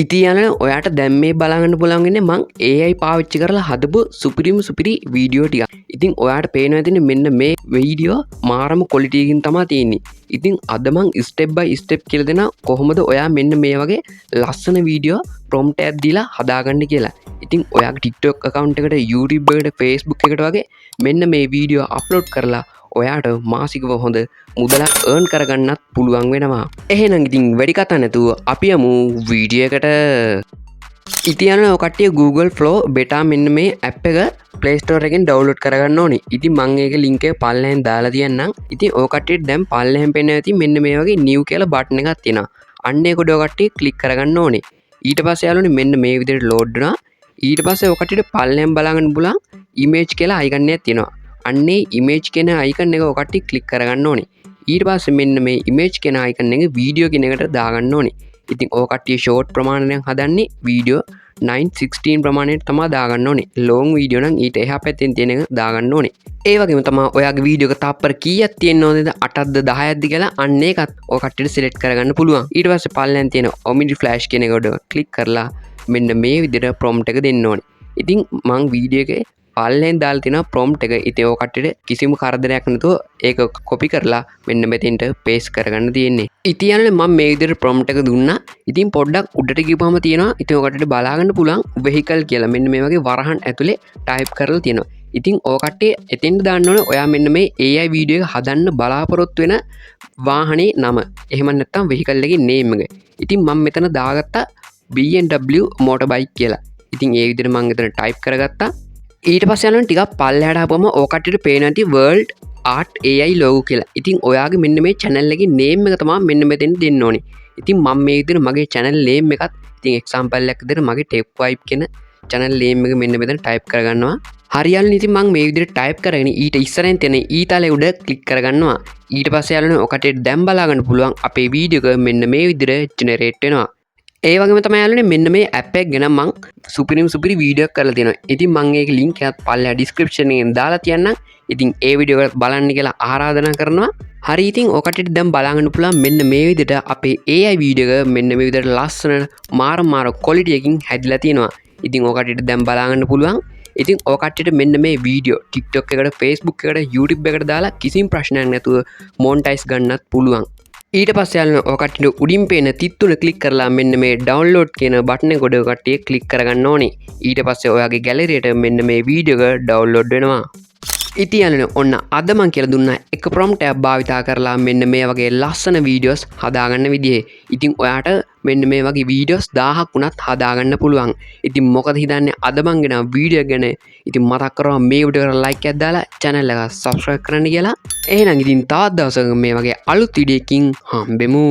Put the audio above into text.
ඉතින් ඔයාට දැන් මේ බලන්න පුළුවන් ඉන්නේ මං AI පාවිච්චි කරලා හදපු සුපිරි වීඩියෝ ටික. ඉතින් ඔයාට පේනවා ඇතිනේ මෙන්න මේ වීඩියෝ මාරම ක්වොලිටි එකකින් තමයි තියෙන්නේ. ඉතින් අද මං ස්ටෙප් බයි ස්ටෙප් කියලා දෙනවා කොහොමද ඔයා මෙන්න මේ වගේ ලස්සන වීඩියෝ ප්‍රොම්ප්ට් එකක් දීලා හදාගන්න කියලා. ඉතින් ඔයාගේ TikTok account එකට YouTube එකට Facebook එකට වගේ මෙන්න මේ වීඩියෝ අප්ලෝඩ් කරලා ඔයාට මාසිකව හොඳ මුදලක් earn කරගන්නත් පුළුවන් වෙනවා. එහෙනම් ඉතින් වැඩි කතා නැතුව අපි යමු වීඩියෝ එකට. ඉතින් ඔය කට්ටිය Google Flow beta මෙන්න මේ app එක Play Store එකෙන් download කරගන්න ඕනේ. ඉතින් මම ඒක link එක පල්ලෙහෙන් දාලා තියන්නම්. ඉතින් ඔය කට්ටියට දැන් පල්ලෙහෙන් පේනවා ඇති මෙන්න මේ වගේ new කියලා button එකක් තියෙනවා. අන්න ඒක ඔය කට්ටිය click කරගන්න ඕනේ. ඊට පස්සේ යාළුවනේ මෙන්න මේ විදිහට load වෙනවා. ඊට පස්සේ ඔය කට්ටියට පල්ලෙහෙන් බලාගන්න පුළුවන් image කියලා icon එකක් තියෙනවා. අන්නේ image කියන icon එක ඔය කට්ටිය click කරගන්න ඕනේ. ඊට පස්සේ මෙන්න මේ image කියන icon එක video කියන එකට දාගන්න ඕනේ. ඉතින් ඔය කට්ටිය short ප්‍රමාණයක් හදන්නේ video 916 ප්‍රමාණයට තමයි දාගන්න ඕනේ. long video නම් ඊට එහා පැත්තෙන් තියෙන එක දාගන්න ඕනේ. ඒ වගේම තමයි ඔයාගේ වීඩියෝ එක තප්පර කීයක් තියෙන්න ඕනේද 8ක්ද 10ක්ද කියලා අන්න ඒකත් ඔය කට්ටියට select කරගන්න පුළුවන්. ඊට පස්සේ පල්ලෙන් තියෙන omni flash කියන එක උඩ click කරලා මෙන්න මේ විදිහට prompt එක දෙන්න ඕනේ. ඉතින් මං වීඩියෝ එකේ පල්ලෙන් දාලා තියෙන prompt එක ඉතින් ඔය කට්ටියට කිසිම කරදරයක් නැතුව ඒක copy කරලා මෙන්න මෙතෙන්ට paste කරගන්න තියෙන්නේ. ඉතින් මම මේ විදිහට prompt එක දුන්නා. ඉතින් පොඩ්ඩක් උඩට ගිහපුවම තියෙනවා ඉතින් ඔය කට්ටියට බලා ගන්න පුළුවන් vehicle කියලා මෙන්න මේ වගේ වරහන් ඇතුලේ type කරලා තියෙනවා. ඉතින් ඔය කට්ටිය එතෙන්ට දාන්න ඕනේ ඔයා මෙන්න මේ AI වීඩියෝ එක හදන්න බලාපොරොත්තු වෙන වාහනේ නම. එහෙම නැත්නම් vehicle එකේ name එක. ඉතින් මම මෙතන දාගත්තා BMW motorbike කියලා. ඉතින් ඒ විදිහට මම එතන type කරගත්තා. ඊට පස්සේ යනවා ටිකක් පල්ලෙහාට ආපුවම ඔය කට්ටියට පේනවා ඇති World Art AI logo කියලා. ඉතින් ඔයාගේ මෙන්න මේ channel එකේ name එක තමයි මෙන්න මෙතෙන් දෙන්න ඕනේ. ඉතින් මම මේ විදිහට මගේ channel name එකත් ඉතින් example එකක් විදිහට මගේ Tech Vibe කියන channel name එක මෙන්න මෙතන type කරගන්නවා. හරියල්ලා ඉතින් මම මේ විදිහට type කරගෙන ඊට ඉස්සරහින් තියෙන ඊතලේ උඩ click කරගන්නවා. ඊට පස්සේ යාළුවනේ ඔය කට්ටියට දැන් බලා ගන්න පුළුවන් අපේ වීඩියෝ එක මෙන්න මේ විදිහට generate වෙනවා. ඒ වගේම තමයි යාළුවනේ මෙන්න මේ app එක ගැන මං සුපිරි වීඩියෝ එකක් කරලා තියෙනවා. ඉතින් මං ඒක link එකත් පල්ලෙහා description එකෙන් දාලා තියන්නම්. ඉතින් ඒ වීඩියෝ එක බලන්න කියලා ආරාධනා කරනවා. හරි ඉතින් ඔය කට්ටියට දැන් බලා ගන්න පුළුවන් මෙන්න මේ විදිහට අපේ AI වීඩියෝ එක මෙන්න මේ විදිහට ලස්සන මාර quality එකකින් හැදිලා තියෙනවා. ඉතින් ඔය කට්ටියට දැන් බලා ගන්න පුළුවන්. ඉතින් ඔය කට්ටියට මෙන්න මේ වීඩියෝ TikTok එකට Facebook එකට YouTube එකට දාලා කිසිම ප්‍රශ්නයක් නැතුව monetize ගන්නත් පුළුවන්. ඊට පස්සේ යාළුවනේ ඔය කට්ටියට උඩින් පේන තිත්තුන ක්ලික් කරලා මෙන්න මේ download කියන බටන් එක ගොඩ කට්ටිය ක්ලික් කරගන්න ඕනේ. ඊට පස්සේ ඔයාගේ ගැලරියට මෙන්න මේ වීඩියෝ එක download වෙනවා. ඉතින් යාළුවනේ ඔන්න අද මං කියලා දුන්නා එක prompt එකක් භාවිතා කරලා මෙන්න මේ වගේ ලස්සන වීඩියෝස් හදාගන්න විදිහේ. ඉතින් ඔයාට මෙන්න මේ වගේ වීඩියෝස් 1000ක් වුණත් හදාගන්න පුළුවන්. ඉතින් මොකද හිතන්නේ අද මං ගෙන වීඩියෝ ගැන ඉතින් මතක් කරනවා මේ වීඩියෝ එකට like එකක් දාලා channel එක subscribe කරන්න කියලා. එහෙනම් ඉතින් තවත් දවසක මේ වගේ අලුත් වීඩියෝ එකකින් හම්බෙමු.